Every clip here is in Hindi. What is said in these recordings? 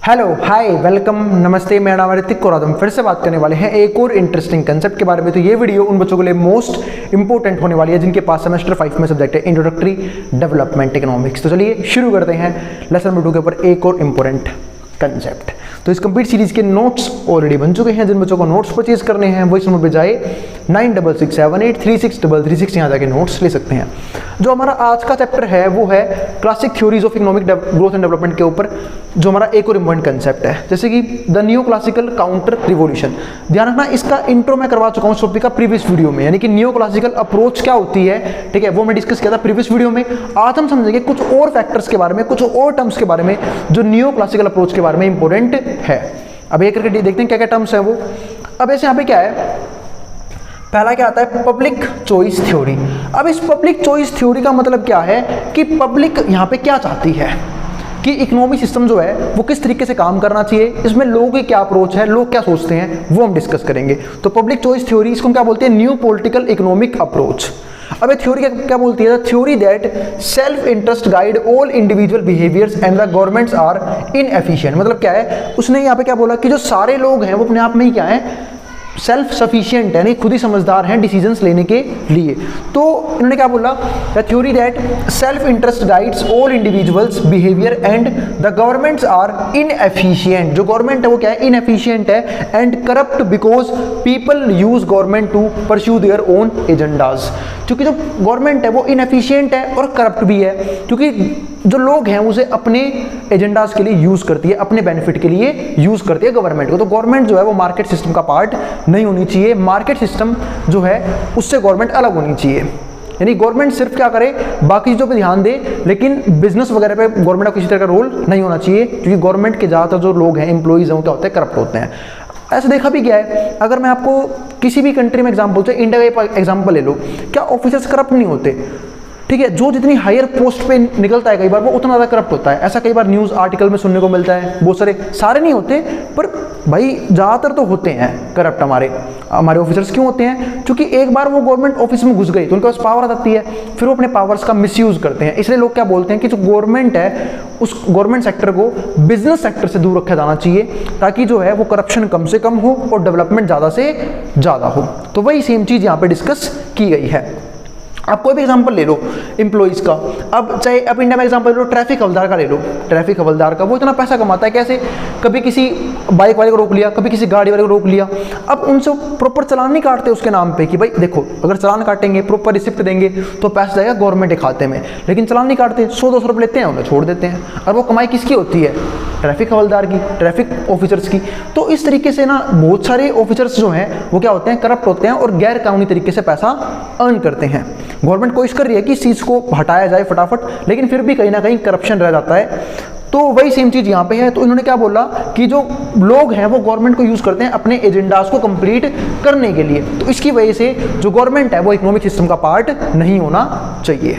हेलो हाय वेलकम नमस्ते, मेरा नाम है ऋतिक और आज हम फिर से बात करने वाले हैं एक और इंटरेस्टिंग कंसेप्ट के बारे में। तो ये वीडियो उन बच्चों के लिए मोस्ट इंपोर्टेंट होने वाली है जिनके पास सेमेस्टर 5 में सब्जेक्ट है इंट्रोडक्टरी डेवलपमेंट इकोनॉमिक्स। तो चलिए शुरू करते हैं लेसन नंबर 2 के ऊपर एक और इंपॉर्टेंट कंसेप्ट। तो इस कंप्लीट सीरीज के नोट्स ऑलरेडी बन चुके हैं। जिन बच्चों को नोट्स परचेज करने हैं वो इस नंबर पे जाए 9667836366 यहाँ जाके नोट्स ले सकते हैं। जो हमारा आज का चैप्टर है वो है classic theories of economic growth and development के ऊपर, जो हमारा एक और इम्पोर्टेंट कंसेप्ट है, जैसे कि the new classical counter revolution. ध्यान रखना, इसका इंट्रो मैं करवा चुका हूँ इस टॉपिक का प्रीवियस वीडियो में, यानी कि न्यू क्लासिकल अप्रोच क्या होती है, ठीक है, वो मैं डिस्कस किया था प्रीवियस वीडियो में। आज हम समझेंगे कुछ और फैक्टर्स के बारे में, कुछ और टर्म्स के बारे में जो न्यू क्लासिकल अप्रोच के बारे में इंपॉर्टेंट है। अब एक करके देखते हैं क्या क्या टर्म्स है वो। अब ऐसे यहाँ पे क्या है, पहला क्या आता है, पब्लिक चॉइस थ्योरी। अब इस पब्लिक चॉइस थ्योरी का मतलब क्या है कि पब्लिक यहाँ पे क्या चाहती है कि इकोनॉमिक सिस्टम जो है वो किस तरीके से काम करना चाहिए, इसमें लोगों की क्या अप्रोच है, लोग क्या सोचते हैं, वो हम डिस्कस करेंगे। तो पब्लिक चॉइस थ्योरी, इसको क्या बोलते हैं, न्यू पॉलिटिकल इकोनॉमिक अप्रोच। अब ये थ्योरी क्या बोलती है, theory that self interest guide all individual behaviours and the governments are inefficient. मतलब क्या है, उसने यहाँ पे क्या बोला कि जो सारे लोग हैं वो अपने आप में ही क्या है, सेल्फ सफिशिएंट है, नहीं खुद ही समझदार हैं डिसीजंस लेने के लिए। तो इन्होंने क्या बोला, the theory that self interest guides all individuals behaviour and the governments are inefficient. जो गवर्नमेंट है वो क्या है, इनएफिशिएंट है and corrupt because people use government to pursue their own agendas. क्योंकि जो गवर्नमेंट है वो इनएफिशिएंट है और करप्ट भी है, क्योंकि जो लोग हैं उसे अपने एजेंडाज के लिए यूज करती है, अपने बेनिफिट के लिए यूज करती है गवर्नमेंट को। तो गवर्नमेंट जो है वो मार्केट सिस्टम का पार्ट नहीं होनी चाहिए, मार्केट सिस्टम जो है उससे गवर्नमेंट अलग होनी चाहिए। यानी गवर्नमेंट सिर्फ क्या करे, बाकी चीज़ों पे ध्यान दे, लेकिन बिजनेस वगैरह पे गवर्नमेंट का किसी तरह का रोल नहीं होना चाहिए, क्योंकि गवर्नमेंट के ज़्यादातर जो लोग हैं, एम्प्लॉइज हैं, क्या होते हैं, करप्ट होते हैं। ऐसा देखा भी गया है। अगर मैं आपको किसी भी कंट्री में एग्जाम्पल, चाहे इंडिया का एग्जाम्पल ले लो, क्या ऑफिसर्स करप्ट नहीं होते, ठीक है, जो जितनी हायर पोस्ट पे निकलता है कई बार वो उतना ज़्यादा करप्ट होता है। ऐसा कई बार न्यूज़ आर्टिकल में सुनने को मिलता है, बहुत सारे नहीं होते, पर भाई ज़्यादातर तो होते हैं करप्ट हमारे ऑफिसर्स। क्यों होते हैं, क्योंकि एक बार वो गवर्नमेंट ऑफिस में घुस गई तो उनके पास पावर आ जाती है, फिर वो अपने पावर्स का मिसयूज़ करते हैं। इसलिए लोग क्या बोलते हैं कि जो गवर्नमेंट है उस गवर्नमेंट सेक्टर को बिजनेस सेक्टर से दूर रखा जाना चाहिए, ताकि जो है वो करप्शन कम से कम हो और डेवलपमेंट ज़्यादा से ज़्यादा हो। तो वही सेम चीज़ यहाँ पे डिस्कस की गई है। आप कोई भी एग्जांपल ले लो एम्प्लॉइज़ का, अब चाहे आप इंडिया में एग्जांपल ले लो, ट्रैफिक हवलदार का ले लो। ट्रैफिक हवलदार का वो इतना पैसा कमाता है कैसे, कभी किसी बाइक वाले को रोक लिया, कभी किसी गाड़ी वाले को रोक लिया। अब उनसे प्रॉपर चालान नहीं काटते उसके नाम पे कि भाई देखो, अगर चालान काटेंगे, प्रॉपर रिसिप्ट देंगे तो पैसा जाएगा गवर्नमेंट के खाते में, लेकिन चालान नहीं काटते, 100-200 रुपये लेते हैं, उन्हें छोड़ देते हैं। और वो कमाई किसकी होती है, ट्रैफिक हवलदार की, ट्रैफिक ऑफिसर्स की। तो इस तरीके से ना बहुत सारे ऑफिसर्स जो हैं वो क्या होते हैं, करप्ट होते हैं और गैर कानूनी तरीके से पैसा अर्न करते हैं। गवर्नमेंट कोशिश कर रही है कि इस चीज़ को हटाया जाए फटाफट, लेकिन फिर भी कहीं ना कहीं करप्शन रह जाता है। तो वही सेम चीज़ यहाँ पे है। तो इन्होंने क्या बोला कि जो लोग हैं वो गवर्नमेंट को यूज़ करते हैं अपने एजेंडाज को कंप्लीट करने के लिए। तो इसकी वजह से जो गवर्नमेंट है वो इकोनॉमिक सिस्टम का पार्ट नहीं होना चाहिए।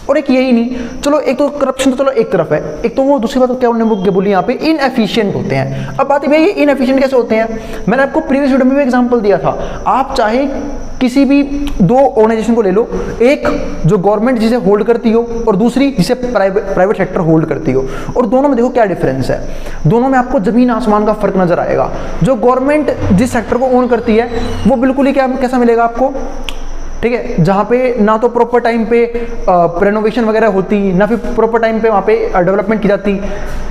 और एक यही नहीं, चलो एक तो करप्शन तो चलो एक तरफ है, एक तो वो दूसरी बात क्या उन्होंने बोली यहाँ पे, इनएफिशिएंट होते हैं। अब बात ये इनएफिशिएंट कैसे होते हैं, मैंने आपको प्रीवियस वीडियो में भी एग्जांपल दिया था। आप चाहे किसी भी दो ऑर्गेनाइजेशन को ले लो, एक जो गवर्नमेंट जिसे होल्ड करती हो और दूसरी जिसे प्राइवेट सेक्टर होल्ड करती हो, और दोनों में देखो क्या डिफरेंस है। दोनों में आपको जमीन आसमान का फर्क नजर आएगा। जो गवर्नमेंट जिस सेक्टर को ओन करती है वो बिल्कुल ही कैसा मिलेगा आपको, ठीक है, जहाँ पे ना तो प्रॉपर टाइम पे रेनोवेशन वगैरह होती, ना फिर प्रॉपर टाइम पे वहाँ पे डेवलपमेंट की जाती,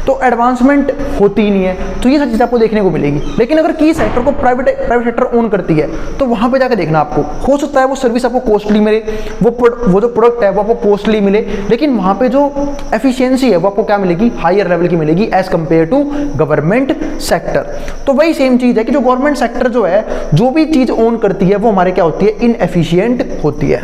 तो एडवांसमेंट होती ही नहीं है। तो ये सब चीज़ आपको देखने को मिलेगी। लेकिन अगर की सेक्टर को प्राइवेट सेक्टर ओन करती है तो वहाँ पे जाकर देखना, आपको हो सकता है वो सर्विस आपको कॉस्टली मिले, वो जो प्रोडक्ट है वो आपको कॉस्टली मिले, लेकिन वहाँ पे जो एफिशिएंसी है वो आपको क्या मिलेगी, हायर लेवल की मिलेगी as compare to government sector. तो वही सेम चीज़ है कि जो गवर्नमेंट सेक्टर जो है जो भी चीज़ ओन करती है वो हमारे क्या होती है, इनएफिशिएंट होती है।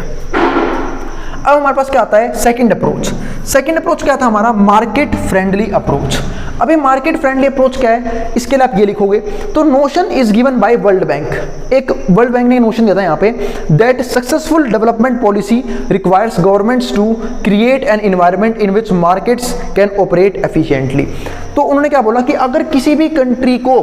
अब हमारे पास क्या आता है, सेकंड अप्रोच। सेकंड अप्रोच क्या था हमारा, मार्केट फ्रेंडली अप्रोच। अभी मार्केट फ्रेंडली अप्रोच क्या है, इसके लिए आप ये लिखोगे, तो notion is given by World Bank. एक वर्ल्ड बैंक ने नोशन दिया था यहाँ पे, that successful development policy requires governments to create an environment in which markets can operate efficiently. तो उन्होंने क्या बोला कि अगर किसी भी कंट्री को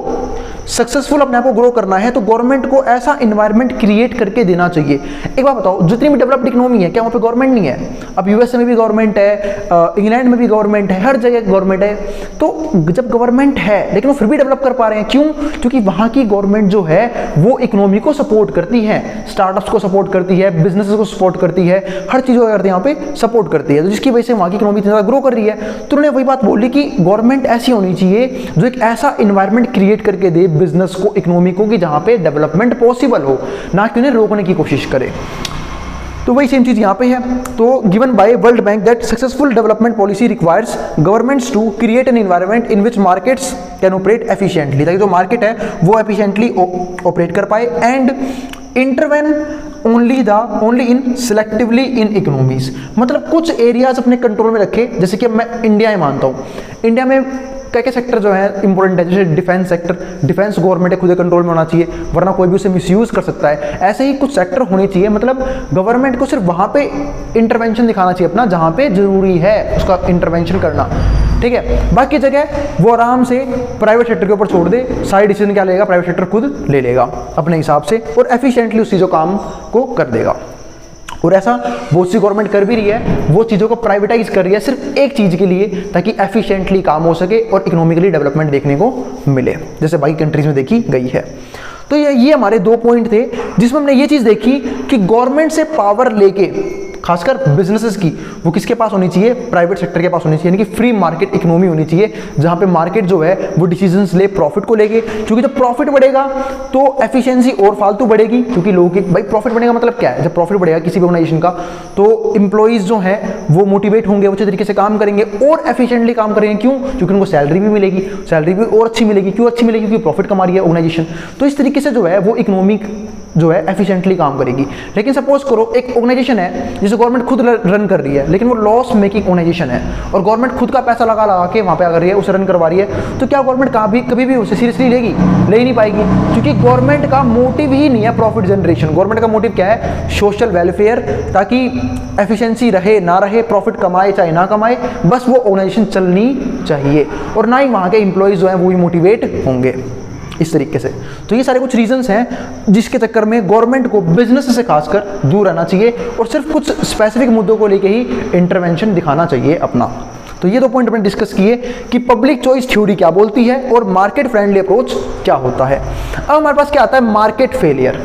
सक्सेसफुल अपने आप को ग्रो करना है तो गवर्नमेंट को ऐसा इन्वायरमेंट क्रिएट करके देना चाहिए। एक बात बताओ, जितनी भी डेवलप्ड इकोनॉमी है क्या वहाँ पे गवर्नमेंट नहीं है? अब यूएसए में भी गवर्नमेंट है, इंग्लैंड में भी गवर्नमेंट है, हर जगह गवर्नमेंट है। तो जब गवर्नमेंट है लेकिन वो फिर भी डेवलप कर पा रहे हैं, क्यों? क्योंकि वहाँ की गवर्नमेंट जो है वो इकोनॉमी को सपोर्ट करती है, स्टार्टअप्स को सपोर्ट करती है, बिजनेसेस को सपोर्ट करती है, हर चीज़ को यहाँ पे सपोर्ट करती है, तो जिसकी वजह से वहाँ की इकोनॉमी इतना ग्रो कर रही है। तो उन्होंने वही बात बोली कि गवर्नमेंट ऐसी होनी चाहिए जो एक ऐसा इन्वायरमेंट क्रिएट करके दे बिजनेस को, इकोनॉमी को, कि जहाँ पे डेवलपमेंट पॉसिबल हो, ना कि उन्हें रोकने की कोशिश करे। तो वही सेम चीज़ यहाँ पे है। तो given by World Bank that successful development policy requires governments to create an environment in which markets can operate efficiently, ताकि जो मार्केट है वो एफिशिएंटली ऑपरेट कर पाए, and intervene only in selectively in economies, मतलब कुछ एरियाज अपने कंट्रोल में रखे। जैसे कि मैं इंडिया में मानता हूँ, इंडिया में क्या सेक्टर जो है इंपॉर्टेंट है, जैसे डिफेंस सेक्टर, डिफेंस गवर्नमेंट के खुद कंट्रोल में होना चाहिए, वरना कोई भी उसे मिसयूज कर सकता है। ऐसे ही कुछ सेक्टर होने चाहिए, मतलब गवर्नमेंट को सिर्फ वहाँ पे इंटरवेंशन दिखाना चाहिए अपना जहाँ पे जरूरी है उसका इंटरवेंशन करना, ठीक है। बाकी जगह वो आराम से प्राइवेट सेक्टर के ऊपर छोड़ दे, सारी डिसीजन क्या लेगा, प्राइवेट सेक्टर खुद ले लेगा अपने हिसाब से और एफिशिएंटली उस चीज़ों काम को कर देगा। और ऐसा बहुत सी गवर्नमेंट कर भी रही है, वो चीज़ों को प्राइवेटाइज कर रही है सिर्फ एक चीज़ के लिए, ताकि एफिशिएंटली काम हो सके और इकोनॉमिकली डेवलपमेंट देखने को मिले, जैसे बाकी कंट्रीज में देखी गई है। तो ये हमारे 2 पॉइंट थे जिसमें हमने ये चीज़ देखी कि गवर्नमेंट से पावर लेके खासकर बिजनेसेस की वो किसके पास होनी चाहिए, प्राइवेट सेक्टर के पास होनी चाहिए, यानी कि फ्री मार्केट इकोनॉमी होनी चाहिए, जहां पे मार्केट जो है वो डिसीजंस ले प्रॉफिट को लेके, क्योंकि जब प्रॉफिट बढ़ेगा तो एफिशिएंसी और फालतू बढ़ेगी, क्योंकि लोगों की भाई प्रॉफिट बढ़ेगा मतलब क्या है, जब प्रॉफिट बढ़ेगा किसी भी ऑर्गेनाइजेशन का तो एम्प्लॉइज जो है वो मोटिवेट होंगे, अच्छे तरीके से काम करेंगे और एफिशिएंटली काम करेंगे। क्यों? क्योंकि उनको सैलरी भी मिलेगी, सैलरी भी और अच्छी मिलेगी। क्यों अच्छी मिलेगी? क्योंकि प्रॉफिट कमा रही है ऑर्गेनाइजेशन। तो इस तरीके से जो है वो इकोनॉमिक जो है एफिशिएंटली काम करेगी। लेकिन सपोज करो एक ऑर्गेनाइजेशन है जिसे गवर्नमेंट खुद रन कर रही है, लेकिन वो लॉस मेकिंग ऑर्गेनाइजेशन है और गवर्नमेंट खुद का पैसा लगा के वहाँ पे आ रही है, उसे रन करवा रही है, तो क्या गवर्नमेंट कभी भी उसे सीरियसली लेगी? ले ही नहीं पाएगी, क्योंकि गवर्नमेंट का मोटिव ही नहीं है प्रॉफिट जनरेशन। गवर्नमेंट का मोटिव क्या है? सोशल वेलफेयर, ताकि एफिशिएंसी रहे ना रहे, प्रॉफिट कमाए चाहे ना कमाए, बस वो ऑर्गेनाइजेशन चलनी चाहिए, और ना ही वहाँ के एम्प्लॉइज जो हैं वो भी मोटिवेट होंगे इस तरीके से। तो ये सारे कुछ रीजंस हैं जिसके चक्कर में गवर्नमेंट को बिजनेस से खासकर दूर रहना चाहिए और सिर्फ कुछ स्पेसिफिक मुद्दों को लेके ही इंटरवेंशन दिखाना चाहिए अपना। तो ये 2 पॉइंट हमने डिस्कस किए कि पब्लिक चॉइस थ्योरी क्या बोलती है और मार्केट फ्रेंडली अप्रोच क्या होता है। अब हमारे पास क्या आता है? Market failure.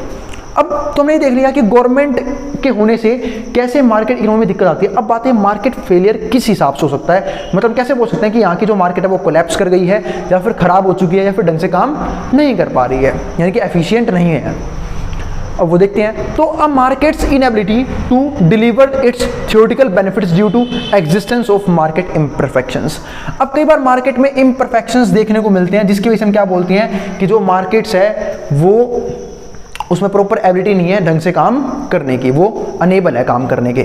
अब तुमने देख लिया कि गवर्नमेंट के होने से कैसे मार्केट इकोनॉमी में दिक्कत आती है। अब बात है मार्केट फेलियर किस हिसाब से हो सकता है, मतलब कैसे बोल सकते हैं कि यहाँ की जो मार्केट है वो कोलैप्स कर गई है या फिर खराब हो चुकी है या फिर ढंग से काम नहीं कर पा रही है, यानी कि एफिशिएंट नहीं है। अब वो देखते हैं। तो uh market's inability to deliver its theoretical benefits due to existence of market imperfections. अब कई बार मार्केट में इम्परफेक्शंस देखने को मिलते हैं, जिसकी वजह से हम क्या बोलते हैं कि जो मार्केट्स है वो उसमें प्रॉपर एबिलिटी नहीं है ढंग से काम करने की, वो अनेबल है काम करने के।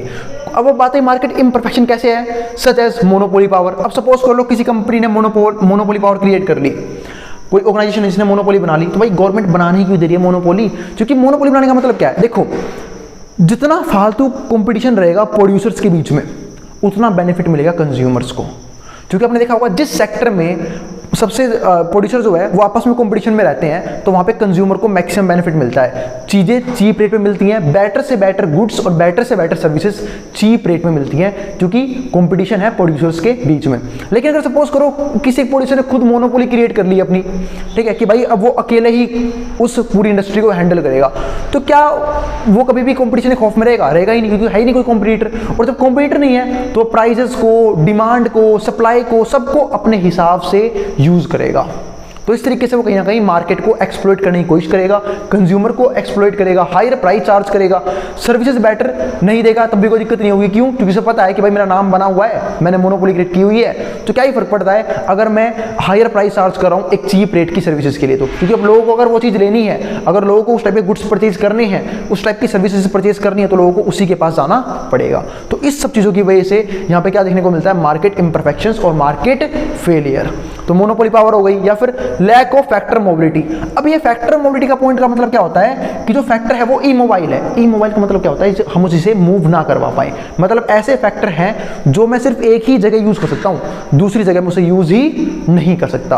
अब वो बात है मार्केट इम्परफेक्शन कैसे है, सच एज मोनोपोली पावर। अब सपोज कर लो किसी कंपनी ने मोनोपोली पावर क्रिएट कर ली, कोई ऑर्गेनाइजेशन है जिसने मोनोपोली बना ली, तो भाई गवर्नमेंट बनाने ही क्यों दे रही है मोनोपोली? क्योंकि मोनोपोली बनाने का मतलब क्या है? देखो, जितना फालतू कंपटीशन रहेगा प्रोड्यूसर्स के बीच में उतना बेनिफिट मिलेगा कंज्यूमर्स को। क्योंकि आपने देखा होगा जिस सेक्टर में सबसे प्रोड्यूसर जो है वो आपस में कंपटीशन में रहते हैं तो वहाँ पे कंज्यूमर को मैक्सिमम बेनिफिट मिलता है, चीज़ें चीप रेट पे मिलती हैं, बेटर से बेटर गुड्स और बेटर से बेटर सर्विसेज चीप रेट में मिलती हैं, क्योंकि कंपटीशन है प्रोड्यूसर्स के बीच में। लेकिन अगर सपोज करो किसी एक प्रोड्यूसर ने खुद मोनोपोली क्रिएट कर ली अपनी, ठीक है, कि भाई अब वो अकेले ही उस पूरी इंडस्ट्री को हैंडल करेगा, तो क्या वो कभी भी कॉम्पिटिशन के खौफ में रहेगा? रहेगा ही नहीं, क्योंकि है ही नहीं कोई कॉम्पिटिटर। और जब कॉम्पिटिटर नहीं है तो प्राइजेस को, डिमांड को, सप्लाई को, सबको अपने हिसाब से यूज करेगा। तो इस तरीके से वो कहीं ना कहीं मार्केट को एक्सप्लॉइट करने की कोशिश करेगा, कंज्यूमर को एक्सप्लॉइट करेगा, हायर प्राइस चार्ज करेगा, सर्विसेज बेटर नहीं देगा तब भी कोई दिक्कत नहीं होगी। क्यों? क्योंकि उसे पता है कि भाई मेरा नाम बना हुआ है, मैंने मोनोपोली क्रिएट की हुई है, तो क्या ही फर्क पड़ता है अगर मैं हायर प्राइस चार्ज कर रहा हूँ एक चीप रेट की सर्विसेज के लिए। तो क्योंकि अब लोगों को अगर वो चीज़ लेनी है, अगर लोगों को उस टाइप के गुड्स परचेज करने हैं, उस टाइप की सर्विसेज परचेज करनी है, तो लोगों को उसी के पास जाना पड़ेगा। तो इस सब चीज़ों की वजह से यहाँ पे क्या देखने को मिलता है? मार्केट इम्परफेक्शंस और मार्केट फेलियर। तो मोनोपोली पावर हो गई, या फिर लैक ऑफ फैक्टर मोबिलिटी। अब ये फैक्टर मोबिलिटी का पॉइंट का मतलब क्या होता है कि जो फैक्टर है वो ई मोबाइल है। ई मोबाइल का मतलब क्या होता है? हम उसे मूव ना करवा पाए, मतलब ऐसे फैक्टर हैं जो मैं सिर्फ एक ही जगह यूज कर सकता हूं, दूसरी जगह में उसे यूज ही नहीं कर सकता।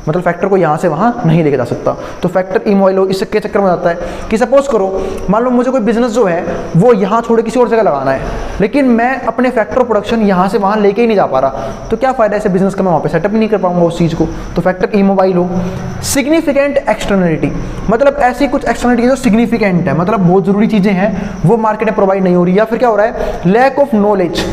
मतलब फैक्टर को यहाँ से वहाँ नहीं लेके जा सकता। तो फैक्टर इमोबाइल इसके चक्कर में आता है कि सपोज करो मान लो मुझे कोई बिजनेस जो है वो यहाँ छोड़ किसी और जगह लगाना है, लेकिन मैं अपने फैक्टर प्रोडक्शन यहाँ से वहाँ लेके ही नहीं जा पा रहा, तो क्या फायदा ऐसे बिजनेस का, मैं वहाँ पे सेटअप नहीं कर पाऊंगा उस चीज़ को। तो फैक्टर इमोबाइल हो। सिग्निफिकेंट एक्सटर्नलिटी, मतलब ऐसी कुछ एक्सटर्नलिटी जो सिग्निफिकेंट है, मतलब बहुत जरूरी चीज़ें हैं वो मार्केट में प्रोवाइड नहीं हो रही, या फिर क्या हो रहा है, लैक ऑफ नॉलेज।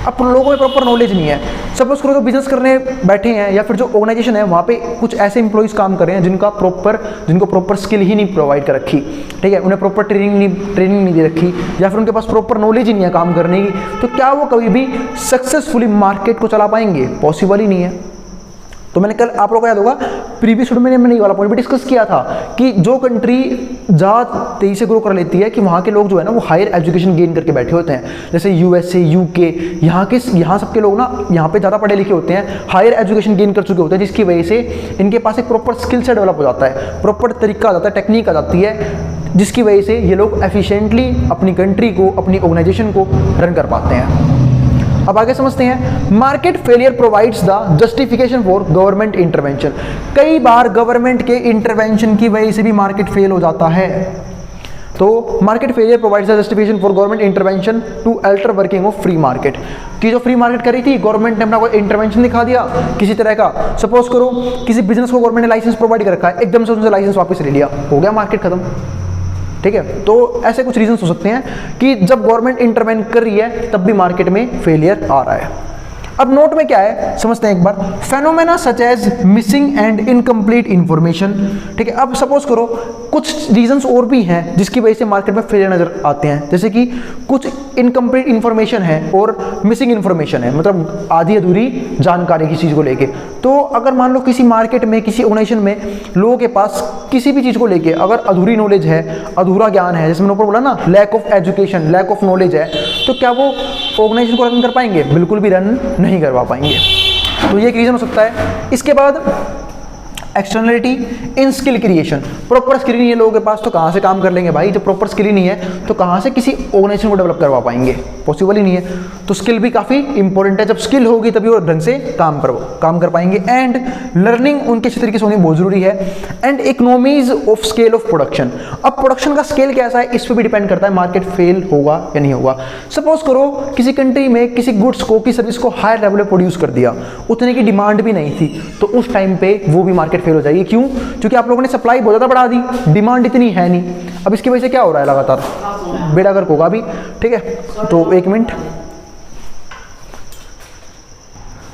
अब लोगों में प्रॉपर नॉलेज नहीं है। सपोज करो जो बिजनेस करने बैठे हैं या फिर जो ऑर्गेनाइजेशन है वहाँ पे कुछ ऐसे इंप्लॉइज काम कर रहे हैं जिनको प्रॉपर स्किल ही नहीं प्रोवाइड कर रखी, ठीक है, उन्हें प्रॉपर ट्रेनिंग नहीं दे रखी, या फिर उनके पास प्रॉपर नॉलेज ही नहीं है काम करने की, तो क्या वो कभी भी सक्सेसफुली मार्केट को चला पाएंगे? पॉसिबल ही नहीं है। तो मैंने कल आप लोगों को याद होगा प्रीवियस वीडियो में मैंने ये वाला पॉइंट भी डिस्कस किया था कि जो कंट्री ज़्यादा तेजी से ग्रो कर लेती है कि वहाँ के लोग जो है ना वो हायर एजुकेशन गेन करके बैठे होते हैं, जैसे यूएसए, यूके, यहाँ सबके लोग ना यहाँ पे ज़्यादा पढ़े लिखे होते हैं, हायर एजुकेशन गेन कर चुके होते हैं, जिसकी वजह से इनके पास एक प्रॉपर स्किल सेट डेवलप हो जाता है, प्रॉपर तरीका आ जाता है, टेक्निक आ जाती है, जिसकी वजह से ये लोग एफिशिएंटली अपनी कंट्री को, अपनी ऑर्गेनाइजेशन को रन कर पाते हैं। अब आगे समझते हैं, market failure provides the justification for government intervention. कई बार गवर्नमेंट के इंटरवेंशन की वजह से भी मार्केट फेल हो जाता है। तो market failure provides the justification for government intervention to alter working of free market. कि जो फ्री मार्केट करी थी, गवर्नमेंट ने अपना कोई इंटरवेंशन दिखा दिया किसी तरह का, सपोज करो किसी बिजनेस को गवर्नमेंट ने लाइसेंस प्रोवाइड कर रखा है, एकदम से उनसे लाइसेंस वापस ले लिया, हो गया मार्केट खत्म, ठीक है। तो ऐसे कुछ रीजंस हो सकते हैं कि जब गवर्नमेंट इंटरवेन कर रही है तब भी मार्केट में फेलियर आ रहा है। अब नोट में क्या है समझते हैं एक बार, phenomena such as missing and incomplete information, ठीक है। अब सपोज करो कुछ रीजंस और भी हैं जिसकी वजह से मार्केट में फेलियर नजर आते हैं, जैसे कि कुछ इनकम्प्लीट इंफॉर्मेशन है और मिसिंग इंफॉर्मेशन है, मतलब आधी अधूरी जानकारी किसी चीज़ को लेके। तो अगर मान लो किसी मार्केट में, किसी ऑर्गेनाइजेशन में लोगों के पास किसी भी चीज़ को लेके अगर अधूरी नॉलेज है, अधूरा ज्ञान है, जैसे मैंने ऊपर बोला ना lack of education, lack of knowledge है, तो क्या वो ऑर्गेनाइजेशन को रन कर पाएंगे? बिल्कुल भी रन नहीं करवा पाएंगे। तो ये एक रीज़न हो सकता है। इसके बाद एक्सटर्नलिटी इन स्किल क्रिएशन, प्रॉपर स्किल नहीं है लोगों के पास तो कहाँ से काम कर लेंगे भाई, जब प्रॉपर स्किल ही नहीं है तो कहाँ से किसी ऑर्गेनाइजेशन को डेवलप करवा पाएंगे? पॉसिबल ही नहीं है। तो स्किल भी काफ़ी इंपॉर्टेंट है, जब स्किल होगी तभी वो ढंग से काम कर पाएंगे। एंड लर्निंग उनके अच्छे तरीके से होनी बहुत जरूरी है। And economies of scale of production, अब प्रोडक्शन का स्केल कैसा है इस पर भी डिपेंड करता है मार्केट फेल होगा या नहीं होगा। सपोज करो किसी कंट्री में किसी गुड्स को, किसी सर्विस को हायर लेवल पे प्रोड्यूस कर दिया, उतने की डिमांड भी नहीं थी, तो उस टाइम पे वो भी मार्केट फेल हो जाएगी। क्यों? क्योंकि आप लोगों ने सप्लाई बहुत ज़्यादा बढ़ा दी, डिमांड इतनी है नहीं। अब इसकी वजह से क्या हो रहा है, लगातार बेड़ा गर्क होगा अभी, ठीक है। तो एक मिनट,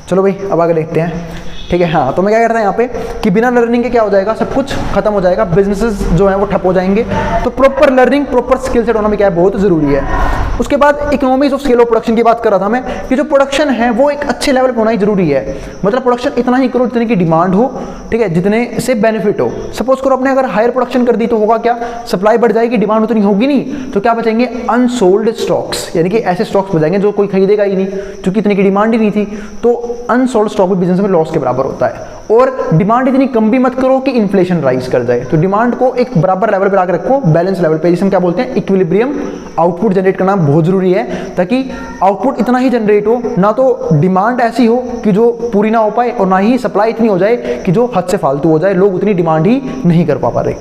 चलो भाई अब आगे देखते हैं, ठीक है। हाँ, तो मैं क्या कहता है यहाँ पे कि बिना लर्निंग के क्या हो जाएगा, सब कुछ खत्म हो जाएगा, बिजनेसेस जो है वो ठप हो जाएंगे। तो proper learning, proper skill set होना भी क्या है, बहुत जरूरी है। उसके बाद economies of scale of production की बात कर रहा था मैं कि जो प्रोडक्शन है वो एक अच्छे लेवल पर होना ही जरूरी है, मतलब प्रोडक्शन इतना ही करो जितने की डिमांड हो, ठीक है, जितने से बेनिफिट हो। सपोज करो आपने अगर हायर प्रोडक्शन कर दी तो होगा क्या, सप्लाई बढ़ जाएगी, डिमांड उतनी होगी नहीं, तो क्या बचेंगे, अनसोल्ड स्टॉक्स, यानी कि ऐसे स्टॉक्स बचाएंगे जो कोई खरीदेगा ही नहीं, क्योंकि इतनी की डिमांड ही नहीं थी। तो अनसोल्ड स्टॉक भी बिजनेस में लॉस के बराबर होता है। और डिमांड इतनी कम भी मत करो कि इन्फ्लेशन राइज कर जाए, तो डिमांड को एक बराबर लेवल पर आकर रखो, बैलेंस लेवल पे, जिसे हम क्या बोलते हैं, इक्विलिब्रियम। आउटपुट जनरेट करना बहुत जरूरी है ताकि आउटपुट इतना ही जनरेट हो, ना तो डिमांड ऐसी हो कि जो पूरी ना हो पाए और ना ही सप्लाई इतनी हो जाए कि जो हद से फालतू हो जाए, लोग उतनी डिमांड ही नहीं कर पा रहे।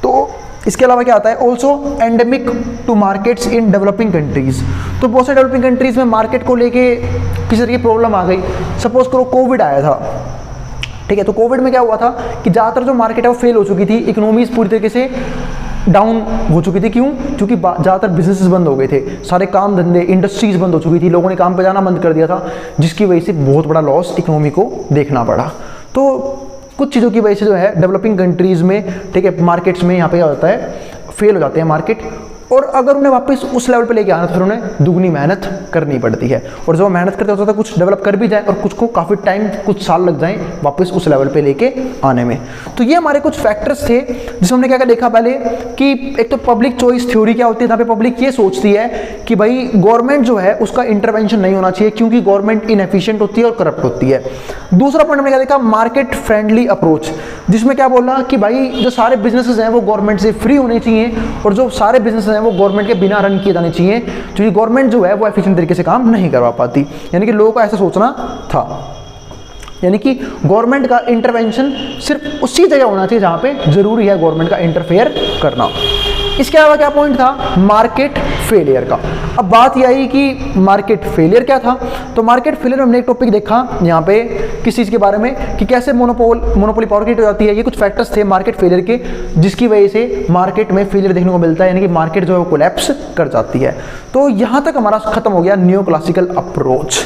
तो इसके अलावा क्या आता है, also endemic to markets in developing countries. तो बहुत सारे डेवलपिंग कंट्रीज में मार्केट को लेके किसी तरह की प्रॉब्लम आ गई। सपोज करो कोविड आया था, ठीक है, तो कोविड में क्या हुआ था कि ज़्यादातर जो मार्केट है वो फेल हो चुकी थी, इकोनॉमीज पूरी तरीके से डाउन हो चुकी थी। क्यों? क्योंकि ज़्यादातर बिजनेसेस बंद हो गए थे, सारे काम धंधे, इंडस्ट्रीज बंद हो चुकी थी, लोगों ने काम पे जाना बंद कर दिया था, जिसकी वजह से बहुत बड़ा लॉस इकोनॉमी को देखना पड़ा। तो कुछ चीज़ों की वजह से जो है डेवलपिंग कंट्रीज़ में, ठीक है, मार्केट्स में यहाँ पे क्या होता है, फेल हो जाते हैं मार्केट। और अगर उन्हें वापस उस लेवल पे लेके आना तो फिर उन्हें दुगनी मेहनत करनी पड़ती है। और जब मेहनत करते होता है कुछ डेवलप कर भी जाए और कुछ को काफ़ी टाइम, कुछ साल लग जाए वापस उस लेवल पे लेके आने में। तो ये हमारे कुछ फैक्टर्स थे जिसमें हमने क्या क्या देखा पहले कि एक तो पब्लिक चॉइस थ्योरी क्या होती है, जहाँ पे पब्लिक ये सोचती है कि भाई गवर्नमेंट जो है उसका इंटरवेंशन नहीं होना चाहिए क्योंकि गवर्नमेंट इनएफिशिएंट होती है और करप्ट होती है। दूसरा पॉइंट हमने क्या देखा, मार्केट फ्रेंडली अप्रोच, जिसमें क्या बोला कि भाई जो सारे बिजनेसेस हैं वो गवर्नमेंट से फ्री होने चाहिए और जो सारे बिजनेसेस हैं वो गवर्नमेंट के बिना रन किए जाने चाहिए, क्योंकि गवर्नमेंट जो है वो एफिशिएंट तरीके से काम नहीं करवा पाती, यानी कि लोगों को ऐसा सोचना था। यानी कि गवर्नमेंट का इंटरवेंशन सिर्फ उसी जगह होना चाहिए जहां पे जरूरी है गवर्नमेंट का इंटरफेयर करना। इसके अलावा क्या पॉइंट था, मार्केट फेलियर का। अब बात यह आई कि मार्केट फेलियर क्या था, तो मार्केट फेलियर में हमने एक टॉपिक देखा यहाँ पे किस चीज़ के बारे में कि कैसे मोनोपोली पावर क्रिएट हो जाती है। ये कुछ फैक्टर्स थे मार्केट फेलियर के जिसकी वजह से मार्केट में फेलियर देखने को मिलता है, यानी कि मार्केट जो है वो कोलैप्स कर जाती है। तो यहाँ तक हमारा खत्म हो गया न्यू क्लासिकल अप्रोच,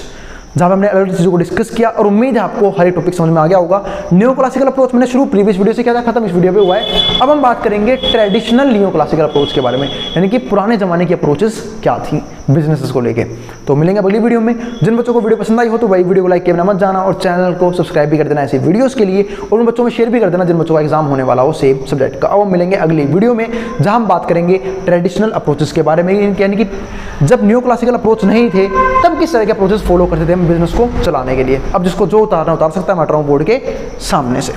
जहाँ पे हमने अलग अलग चीज़ों को डिस्कस किया और उम्मीद है आपको हर एक टॉपिक समझ में आ गया होगा। न्यू क्लासिकल अप्रोच मैंने शुरू प्रीवियस वीडियो से किया था, खत्म इस वीडियो पे हुआ है। अब हम बात करेंगे ट्रेडिशनल न्यू क्लासिकल अप्रोच के बारे में, यानी कि पुराने जमाने की अप्रोचेस क्या थी बिजनेसेस को लेके। तो मिलेंगे अगली वीडियो में। जिन बच्चों को वीडियो पसंद आई हो तो भाई वीडियो को लाइक करना मत जाना और चैनल को सब्सक्राइब भी कर देना ऐसी वीडियोस के लिए, और उन बच्चों में शेयर भी कर देना जिन बच्चों का एग्जाम होने वाला हो सेम सब्जेक्ट का। अब हम मिलेंगे अगली वीडियो में जहां हम बात करेंगे ट्रेडिशनल अप्रोचेस के बारे में, यानी कि जब न्यू क्लासिकल अप्रोच नहीं थे तब किस तरह के अप्रोचेस फॉलो करते थे हम बिजनेस को चलाने के लिए। अब जिसको जो उतारना उतार सकता है, मैं हट रहा हूं बोर्ड के सामने से।